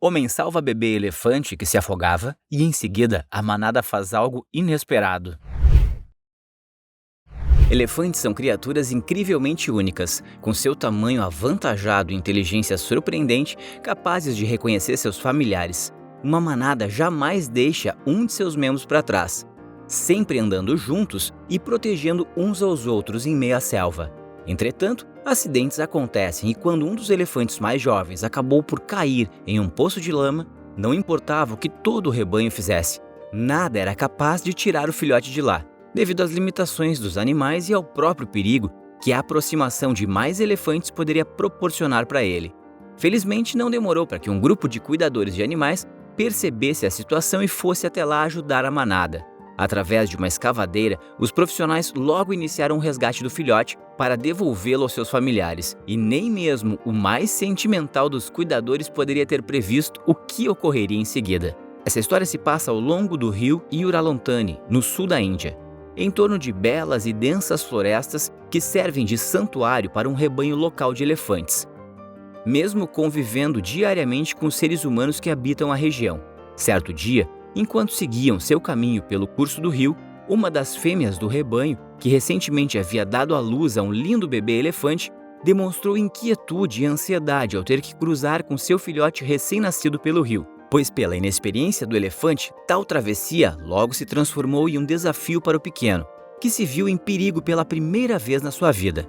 Homem salva bebê elefante que se afogava e, em seguida, a manada faz algo inesperado. Elefantes são criaturas incrivelmente únicas, com seu tamanho avantajado e inteligência surpreendente, capazes de reconhecer seus familiares. Uma manada jamais deixa um de seus membros para trás, sempre andando juntos e protegendo uns aos outros em meio à selva. Entretanto, acidentes acontecem e quando um dos elefantes mais jovens acabou por cair em um poço de lama, não importava o que todo o rebanho fizesse, nada era capaz de tirar o filhote de lá, devido às limitações dos animais e ao próprio perigo que a aproximação de mais elefantes poderia proporcionar para ele. Felizmente, não demorou para que um grupo de cuidadores de animais percebesse a situação e fosse até lá ajudar a manada. Através de uma escavadeira, os profissionais logo iniciaram o resgate do filhote para devolvê-lo aos seus familiares, e nem mesmo o mais sentimental dos cuidadores poderia ter previsto o que ocorreria em seguida. Essa história se passa ao longo do rio Irrawaddy, no sul da Índia, em torno de belas e densas florestas que servem de santuário para um rebanho local de elefantes. Mesmo convivendo diariamente com os seres humanos que habitam a região, certo dia, enquanto seguiam seu caminho pelo curso do rio, uma das fêmeas do rebanho, que recentemente havia dado à luz a um lindo bebê elefante, demonstrou inquietude e ansiedade ao ter que cruzar com seu filhote recém-nascido pelo rio, pois pela inexperiência do elefante, tal travessia logo se transformou em um desafio para o pequeno, que se viu em perigo pela primeira vez na sua vida.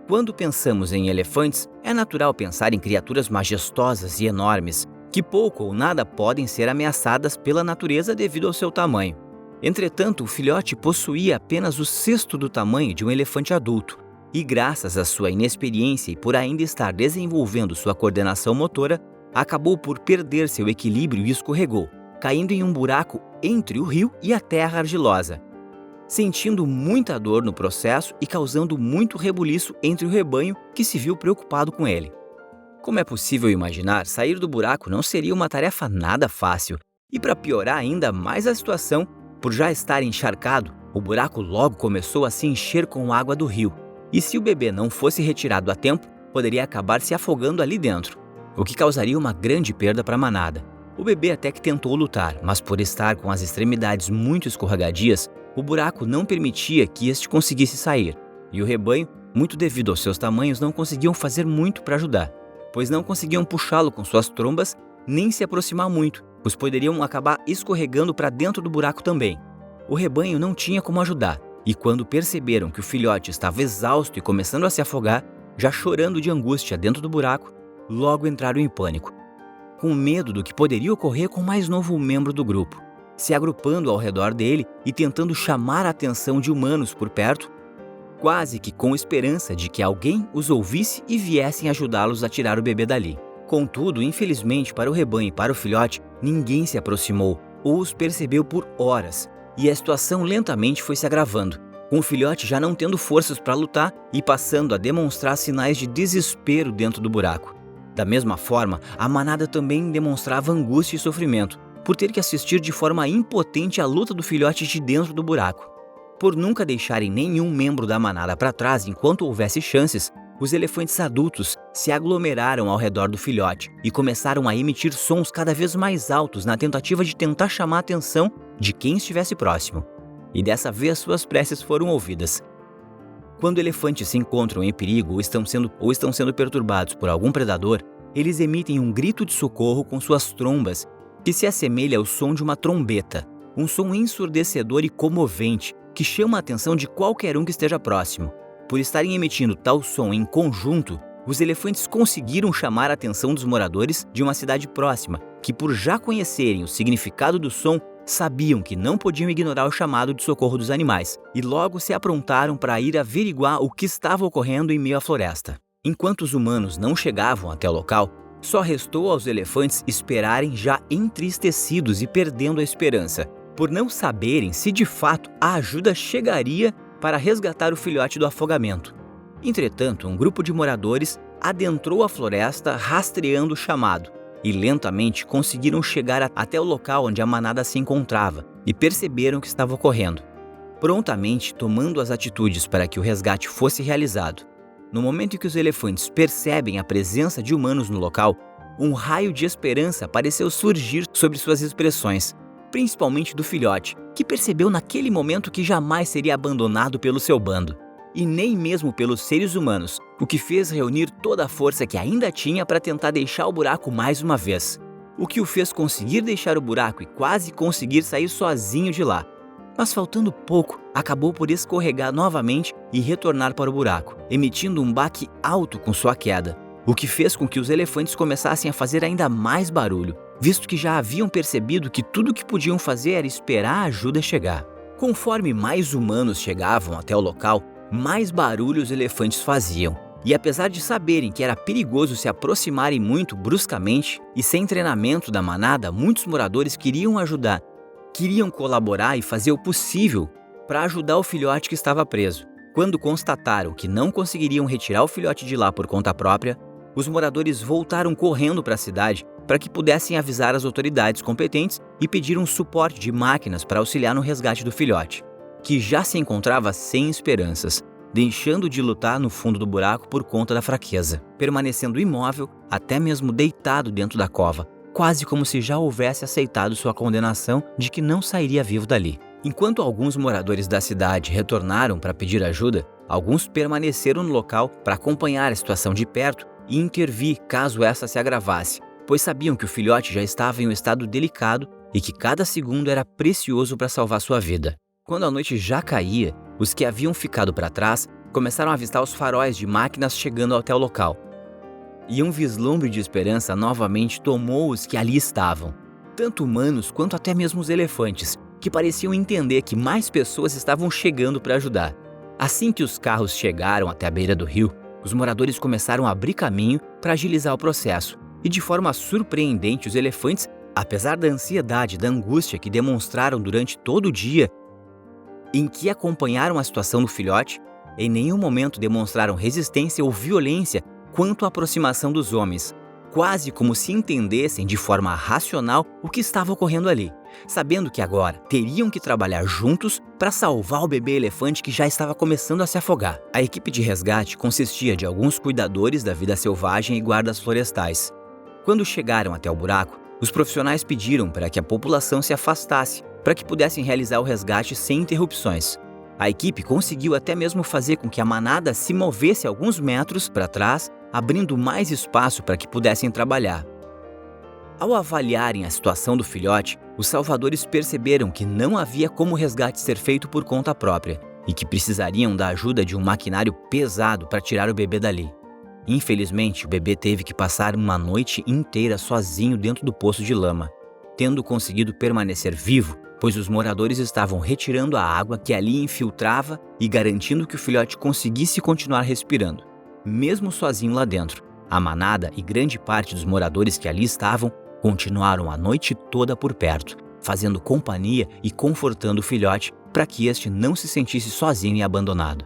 Quando pensamos em elefantes, é natural pensar em criaturas majestosas e enormes, que pouco ou nada podem ser ameaçadas pela natureza devido ao seu tamanho. Entretanto, o filhote possuía apenas o sexto do tamanho de um elefante adulto, e graças à sua inexperiência e por ainda estar desenvolvendo sua coordenação motora, acabou por perder seu equilíbrio e escorregou, caindo em um buraco entre o rio e a terra argilosa, sentindo muita dor no processo e causando muito rebuliço entre o rebanho que se viu preocupado com ele. Como é possível imaginar, sair do buraco não seria uma tarefa nada fácil, e para piorar ainda mais a situação, por já estar encharcado, o buraco logo começou a se encher com água do rio, e se o bebê não fosse retirado a tempo, poderia acabar se afogando ali dentro, o que causaria uma grande perda para a manada. O bebê até que tentou lutar, mas por estar com as extremidades muito escorregadias, o buraco não permitia que este conseguisse sair, e o rebanho, muito devido aos seus tamanhos, não conseguiam fazer muito para ajudar, pois não conseguiam puxá-lo com suas trombas nem se aproximar muito, pois poderiam acabar escorregando para dentro do buraco também. O rebanho não tinha como ajudar, e quando perceberam que o filhote estava exausto e começando a se afogar, já chorando de angústia dentro do buraco, logo entraram em pânico, com medo do que poderia ocorrer com o mais novo membro do grupo. Se agrupando ao redor dele e tentando chamar a atenção de humanos por perto, quase que com esperança de que alguém os ouvisse e viessem ajudá-los a tirar o bebê dali. Contudo, infelizmente para o rebanho e para o filhote, ninguém se aproximou ou os percebeu por horas, e a situação lentamente foi se agravando, com o filhote já não tendo forças para lutar e passando a demonstrar sinais de desespero dentro do buraco. Da mesma forma, a manada também demonstrava angústia e sofrimento, por ter que assistir de forma impotente à luta do filhote de dentro do buraco. Por nunca deixarem nenhum membro da manada para trás enquanto houvesse chances, os elefantes adultos se aglomeraram ao redor do filhote e começaram a emitir sons cada vez mais altos na tentativa de tentar chamar a atenção de quem estivesse próximo. E dessa vez suas preces foram ouvidas. Quando elefantes se encontram em perigo ou estão sendo perturbados por algum predador, eles emitem um grito de socorro com suas trombas, que se assemelha ao som de uma trombeta, um som ensurdecedor e comovente, que chama a atenção de qualquer um que esteja próximo. Por estarem emitindo tal som em conjunto, os elefantes conseguiram chamar a atenção dos moradores de uma cidade próxima, que por já conhecerem o significado do som, sabiam que não podiam ignorar o chamado de socorro dos animais, e logo se aprontaram para ir averiguar o que estava ocorrendo em meio à floresta. Enquanto os humanos não chegavam até o local, só restou aos elefantes esperarem já entristecidos e perdendo a esperança, por não saberem se de fato a ajuda chegaria para resgatar o filhote do afogamento. Entretanto, um grupo de moradores adentrou a floresta rastreando o chamado e lentamente conseguiram chegar até o local onde a manada se encontrava e perceberam o que estava ocorrendo, prontamente tomando as atitudes para que o resgate fosse realizado. No momento em que os elefantes percebem a presença de humanos no local, Um raio de esperança pareceu surgir sobre suas expressões, principalmente do filhote, que percebeu naquele momento que jamais seria abandonado pelo seu bando, e nem mesmo pelos seres humanos, o que fez reunir toda a força que ainda tinha para tentar deixar o buraco mais uma vez. O que o fez conseguir deixar o buraco e quase conseguir sair sozinho de lá. Mas faltando pouco, acabou por escorregar novamente e retornar para o buraco, emitindo um baque alto com sua queda, o que fez com que os elefantes começassem a fazer ainda mais barulho, visto que já haviam percebido que tudo o que podiam fazer era esperar a ajuda chegar. Conforme mais humanos chegavam até o local, mais barulho os elefantes faziam. E apesar de saberem que era perigoso se aproximarem muito bruscamente e sem treinamento da manada, muitos moradores queriam ajudar, queriam colaborar e fazer o possível para ajudar o filhote que estava preso. Quando constataram que não conseguiriam retirar o filhote de lá por conta própria, os moradores voltaram correndo para a cidade para que pudessem avisar as autoridades competentes e pediram suporte de máquinas para auxiliar no resgate do filhote, que já se encontrava sem esperanças, deixando de lutar no fundo do buraco por conta da fraqueza, permanecendo imóvel, até mesmo deitado dentro da cova, quase como se já houvesse aceitado sua condenação de que não sairia vivo dali. Enquanto alguns moradores da cidade retornaram para pedir ajuda, alguns permaneceram no local para acompanhar a situação de perto e intervir caso essa se agravasse, pois sabiam que o filhote já estava em um estado delicado e que cada segundo era precioso para salvar sua vida. Quando a noite já caía, os que haviam ficado para trás começaram a avistar os faróis de máquinas chegando até o local. E um vislumbre de esperança novamente tomou os que ali estavam, tanto humanos quanto até mesmo os elefantes, que pareciam entender que mais pessoas estavam chegando para ajudar. Assim que os carros chegaram até a beira do rio, os moradores começaram a abrir caminho para agilizar o processo, e de forma surpreendente os elefantes, apesar da ansiedade e da angústia que demonstraram durante todo o dia em que acompanharam a situação do filhote, em nenhum momento demonstraram resistência ou violência quanto à aproximação dos homens, quase como se entendessem de forma racional o que estava ocorrendo ali, sabendo que agora teriam que trabalhar juntos para salvar o bebê elefante que já estava começando a se afogar. A equipe de resgate consistia de alguns cuidadores da vida selvagem e guardas florestais. Quando chegaram até o buraco, os profissionais pediram para que a população se afastasse, para que pudessem realizar o resgate sem interrupções. A equipe conseguiu até mesmo fazer com que a manada se movesse alguns metros para trás, abrindo mais espaço para que pudessem trabalhar. Ao avaliarem a situação do filhote, os salvadores perceberam que não havia como o resgate ser feito por conta própria e que precisariam da ajuda de um maquinário pesado para tirar o bebê dali. Infelizmente, o bebê teve que passar uma noite inteira sozinho dentro do poço de lama, tendo conseguido permanecer vivo, pois os moradores estavam retirando a água que ali infiltrava e garantindo que o filhote conseguisse continuar respirando. Mesmo sozinho lá dentro, a manada e grande parte dos moradores que ali estavam continuaram a noite toda por perto, fazendo companhia e confortando o filhote para que este não se sentisse sozinho e abandonado.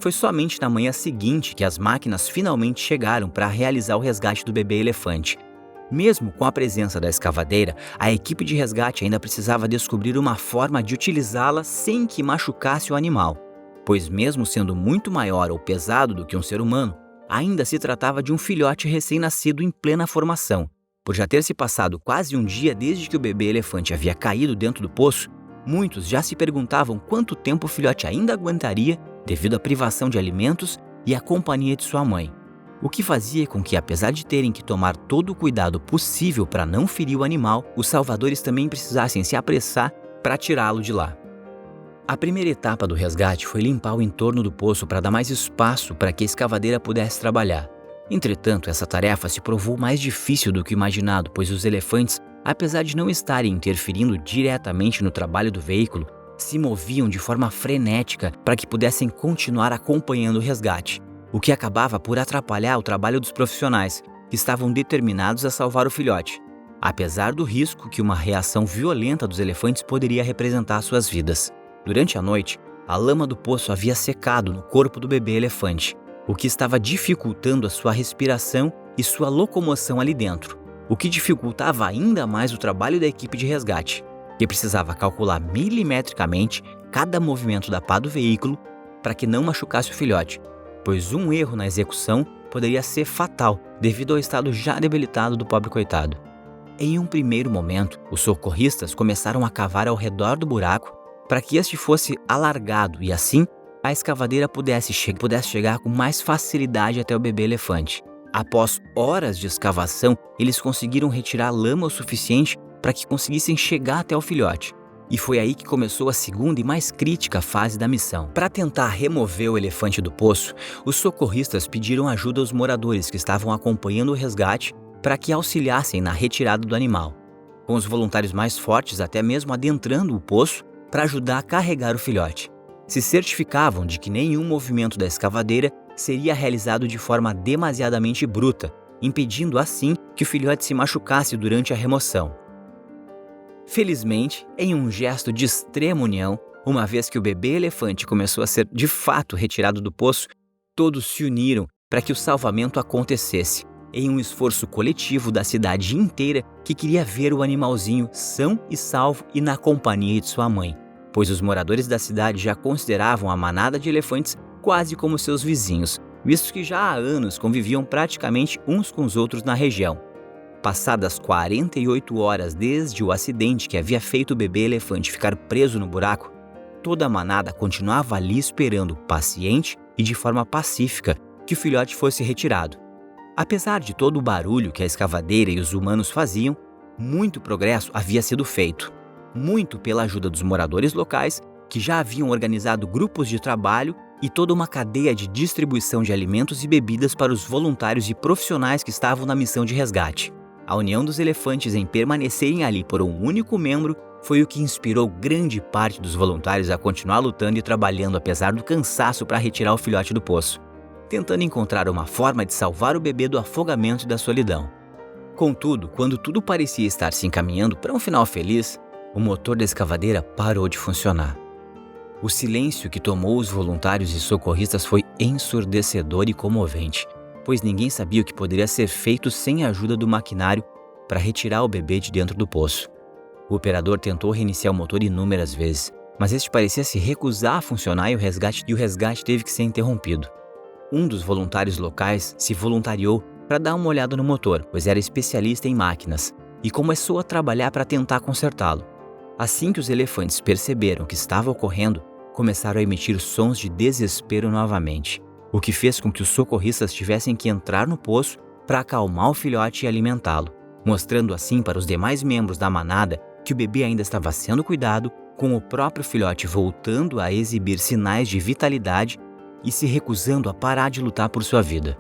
Foi somente na manhã seguinte que as máquinas finalmente chegaram para realizar o resgate do bebê elefante. Mesmo com a presença da escavadeira, a equipe de resgate ainda precisava descobrir uma forma de utilizá-la sem que machucasse o animal, pois mesmo sendo muito maior ou pesado do que um ser humano, ainda se tratava de um filhote recém-nascido em plena formação. Por já ter se passado quase um dia desde que o bebê elefante havia caído dentro do poço, muitos já se perguntavam quanto tempo o filhote ainda aguentaria devido à privação de alimentos e à companhia de sua mãe. O que fazia com que, apesar de terem que tomar todo o cuidado possível para não ferir o animal, os salvadores também precisassem se apressar para tirá-lo de lá. A primeira etapa do resgate foi limpar o entorno do poço para dar mais espaço para que a escavadeira pudesse trabalhar. Entretanto, essa tarefa se provou mais difícil do que imaginado, pois os elefantes, apesar de não estarem interferindo diretamente no trabalho do veículo, se moviam de forma frenética para que pudessem continuar acompanhando o resgate, o que acabava por atrapalhar o trabalho dos profissionais, que estavam determinados a salvar o filhote, apesar do risco que uma reação violenta dos elefantes poderia representar às suas vidas. Durante a noite, a lama do poço havia secado no corpo do bebê elefante, o que estava dificultando a sua respiração e sua locomoção ali dentro, o que dificultava ainda mais o trabalho da equipe de resgate, que precisava calcular milimetricamente cada movimento da pá do veículo para que não machucasse o filhote, pois um erro na execução poderia ser fatal devido ao estado já debilitado do pobre coitado. Em um primeiro momento, os socorristas começaram a cavar ao redor do buraco para que este fosse alargado e assim a escavadeira pudesse chegar com mais facilidade até o bebê elefante. Após horas de escavação, eles conseguiram retirar lama o suficiente para que conseguissem chegar até o filhote. E foi aí que começou a segunda e mais crítica fase da missão. Para tentar remover o elefante do poço, os socorristas pediram ajuda aos moradores que estavam acompanhando o resgate para que auxiliassem na retirada do animal, com os voluntários mais fortes até mesmo adentrando o poço para ajudar a carregar o filhote. Se certificavam de que nenhum movimento da escavadeira seria realizado de forma demasiadamente bruta, impedindo assim que o filhote se machucasse durante a remoção. Felizmente, em um gesto de extrema união, uma vez que o bebê elefante começou a ser de fato retirado do poço, todos se uniram para que o salvamento acontecesse, em um esforço coletivo da cidade inteira que queria ver o animalzinho são e salvo e na companhia de sua mãe, pois os moradores da cidade já consideravam a manada de elefantes quase como seus vizinhos, visto que já há anos conviviam praticamente uns com os outros na região. Passadas 48 horas desde o acidente que havia feito o bebê elefante ficar preso no buraco, toda a manada continuava ali esperando, paciente e de forma pacífica, que o filhote fosse retirado. Apesar de todo o barulho que a escavadeira e os humanos faziam, muito progresso havia sido feito. Muito pela ajuda dos moradores locais, que já haviam organizado grupos de trabalho e toda uma cadeia de distribuição de alimentos e bebidas para os voluntários e profissionais que estavam na missão de resgate. A união dos elefantes em permanecerem ali por um único membro foi o que inspirou grande parte dos voluntários a continuar lutando e trabalhando apesar do cansaço para retirar o filhote do poço, tentando encontrar uma forma de salvar o bebê do afogamento e da solidão. Contudo, quando tudo parecia estar se encaminhando para um final feliz, o motor da escavadeira parou de funcionar. O silêncio que tomou os voluntários e socorristas foi ensurdecedor e comovente, pois ninguém sabia o que poderia ser feito sem a ajuda do maquinário para retirar o bebê de dentro do poço. O operador tentou reiniciar o motor inúmeras vezes, mas este parecia se recusar a funcionar e o resgate teve que ser interrompido. Um dos voluntários locais se voluntariou para dar uma olhada no motor, pois era especialista em máquinas, e começou a trabalhar para tentar consertá-lo. Assim que os elefantes perceberam o que estava ocorrendo, começaram a emitir sons de desespero novamente, o que fez com que os socorristas tivessem que entrar no poço para acalmar o filhote e alimentá-lo, mostrando assim para os demais membros da manada que o bebê ainda estava sendo cuidado, com o próprio filhote voltando a exibir sinais de vitalidade e se recusando a parar de lutar por sua vida.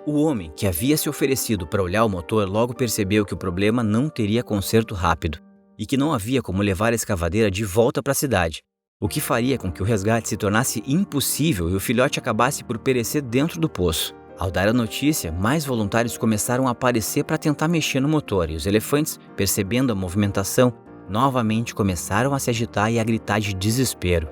O homem que havia se oferecido para olhar o motor logo percebeu que o problema não teria conserto rápido e que não havia como levar a escavadeira de volta para a cidade, o que faria com que o resgate se tornasse impossível e o filhote acabasse por perecer dentro do poço. Ao dar a notícia, mais voluntários começaram a aparecer para tentar mexer no motor e os elefantes, percebendo a movimentação, novamente começaram a se agitar e a gritar de desespero.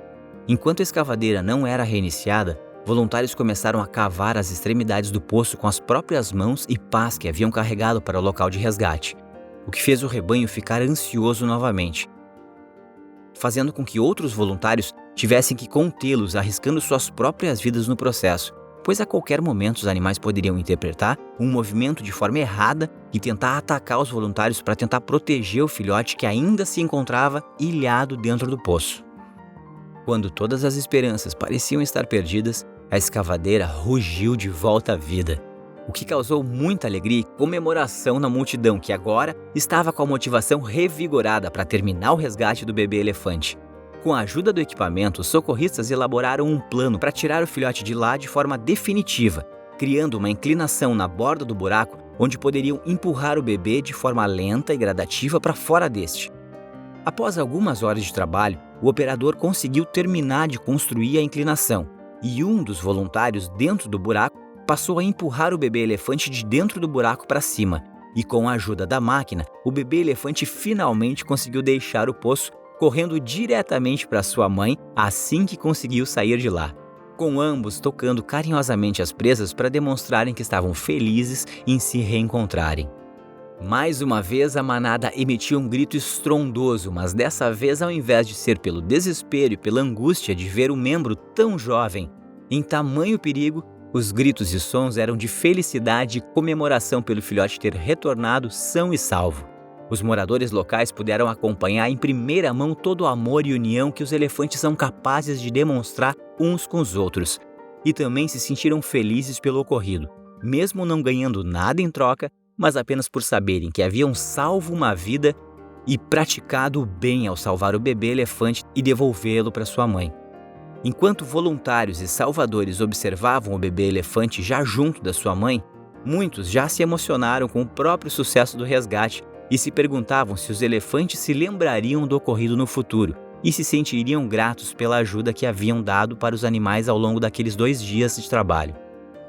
Enquanto a escavadeira não era reiniciada, voluntários começaram a cavar as extremidades do poço com as próprias mãos e pás que haviam carregado para o local de resgate, o que fez o rebanho ficar ansioso novamente, fazendo com que outros voluntários tivessem que contê-los, arriscando suas próprias vidas no processo, pois a qualquer momento os animais poderiam interpretar um movimento de forma errada e tentar atacar os voluntários para tentar proteger o filhote que ainda se encontrava ilhado dentro do poço. Quando todas as esperanças pareciam estar perdidas, a escavadeira rugiu de volta à vida, o que causou muita alegria e comemoração na multidão que agora estava com a motivação revigorada para terminar o resgate do bebê elefante. Com a ajuda do equipamento, os socorristas elaboraram um plano para tirar o filhote de lá de forma definitiva, criando uma inclinação na borda do buraco onde poderiam empurrar o bebê de forma lenta e gradativa para fora deste. Após algumas horas de trabalho, o operador conseguiu terminar de construir a inclinação e um dos voluntários dentro do buraco passou a empurrar o bebê elefante de dentro do buraco para cima e, com a ajuda da máquina, o bebê elefante finalmente conseguiu deixar o poço, correndo diretamente para sua mãe assim que conseguiu sair de lá, com ambos tocando carinhosamente as presas para demonstrarem que estavam felizes em se reencontrarem. Mais uma vez a manada emitiu um grito estrondoso, mas dessa vez, ao invés de ser pelo desespero e pela angústia de ver um membro tão jovem em tamanho perigo, Os gritos e sons eram de felicidade e comemoração pelo filhote ter retornado são e salvo. Os moradores locais puderam acompanhar em primeira mão todo o amor e união que os elefantes são capazes de demonstrar uns com os outros, e também se sentiram felizes pelo ocorrido, mesmo não ganhando nada em troca, mas apenas por saberem que haviam salvo uma vida e praticado o bem ao salvar o bebê elefante e devolvê-lo para sua mãe. Enquanto voluntários e salvadores observavam o bebê elefante já junto da sua mãe, muitos já se emocionaram com o próprio sucesso do resgate e se perguntavam se os elefantes se lembrariam do ocorrido no futuro e se sentiriam gratos pela ajuda que haviam dado para os animais ao longo daqueles 2 dias de trabalho.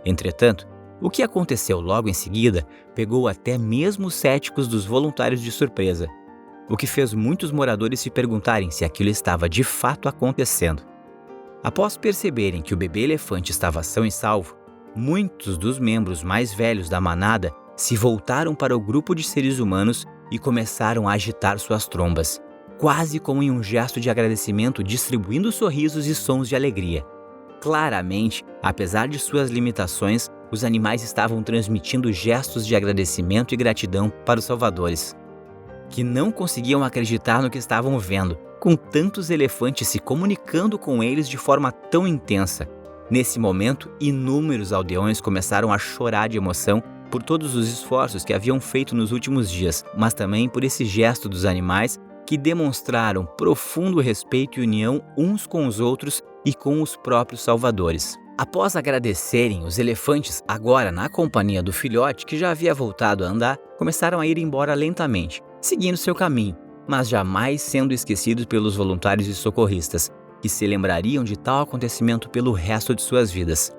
Entretanto, o que aconteceu logo em seguida pegou até mesmo os céticos dos voluntários de surpresa, o que fez muitos moradores se perguntarem se aquilo estava de fato acontecendo. Após perceberem que o bebê elefante estava são e salvo, muitos dos membros mais velhos da manada se voltaram para o grupo de seres humanos e começaram a agitar suas trombas, quase como em um gesto de agradecimento, distribuindo sorrisos e sons de alegria. Claramente, apesar de suas limitações, os animais estavam transmitindo gestos de agradecimento e gratidão para os salvadores, que não conseguiam acreditar no que estavam vendo, com tantos elefantes se comunicando com eles de forma tão intensa. Nesse momento, inúmeros aldeões começaram a chorar de emoção por todos os esforços que haviam feito nos últimos dias, mas também por esse gesto dos animais que demonstraram profundo respeito e união uns com os outros e com os próprios salvadores. Após agradecerem, os elefantes, agora na companhia do filhote que já havia voltado a andar, começaram a ir embora lentamente, seguindo seu caminho, mas jamais sendo esquecidos pelos voluntários e socorristas, que se lembrariam de tal acontecimento pelo resto de suas vidas.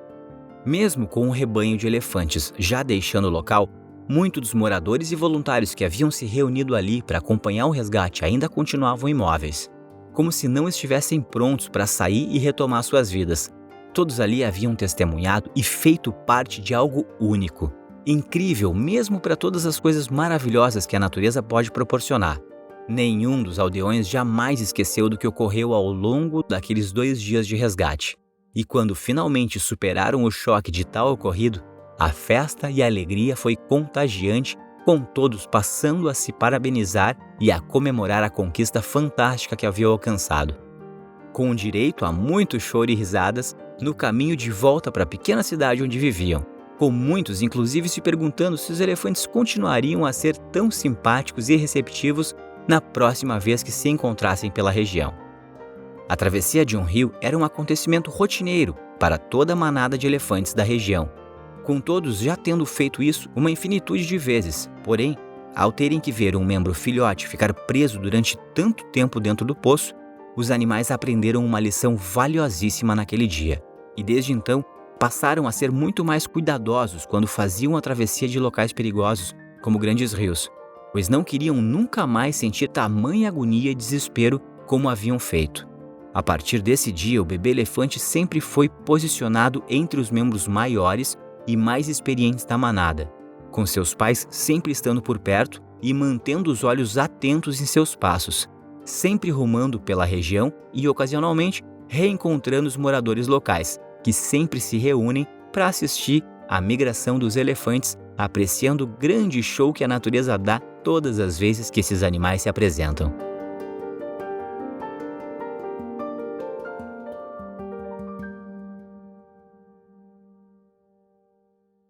Mesmo com um rebanho de elefantes já deixando o local, muitos dos moradores e voluntários que haviam se reunido ali para acompanhar o resgate ainda continuavam imóveis, como se não estivessem prontos para sair e retomar suas vidas. Todos ali haviam testemunhado e feito parte de algo único, incrível mesmo para todas as coisas maravilhosas que a natureza pode proporcionar. Nenhum dos aldeões jamais esqueceu do que ocorreu ao longo daqueles 2 dias de resgate. E quando finalmente superaram o choque de tal ocorrido, a festa e a alegria foi contagiante, com todos passando a se parabenizar e a comemorar a conquista fantástica que haviam alcançado. Com direito a muito choro e risadas, no caminho de volta para a pequena cidade onde viviam, com muitos inclusive se perguntando se os elefantes continuariam a ser tão simpáticos e receptivos na próxima vez que se encontrassem pela região. A travessia de um rio era um acontecimento rotineiro para toda a manada de elefantes da região, com todos já tendo feito isso uma infinitude de vezes. Porém, ao terem que ver um membro filhote ficar preso durante tanto tempo dentro do poço, os animais aprenderam uma lição valiosíssima naquele dia, e desde então passaram a ser muito mais cuidadosos quando faziam a travessia de locais perigosos, como grandes rios, pois não queriam nunca mais sentir tamanha agonia e desespero como haviam feito. A partir desse dia, o bebê elefante sempre foi posicionado entre os membros maiores e mais experientes da manada, com seus pais sempre estando por perto e mantendo os olhos atentos em seus passos, sempre rumando pela região e, ocasionalmente, reencontrando os moradores locais, que sempre se reúnem para assistir à migração dos elefantes, apreciando o grande show que a natureza dá todas as vezes que esses animais se apresentam.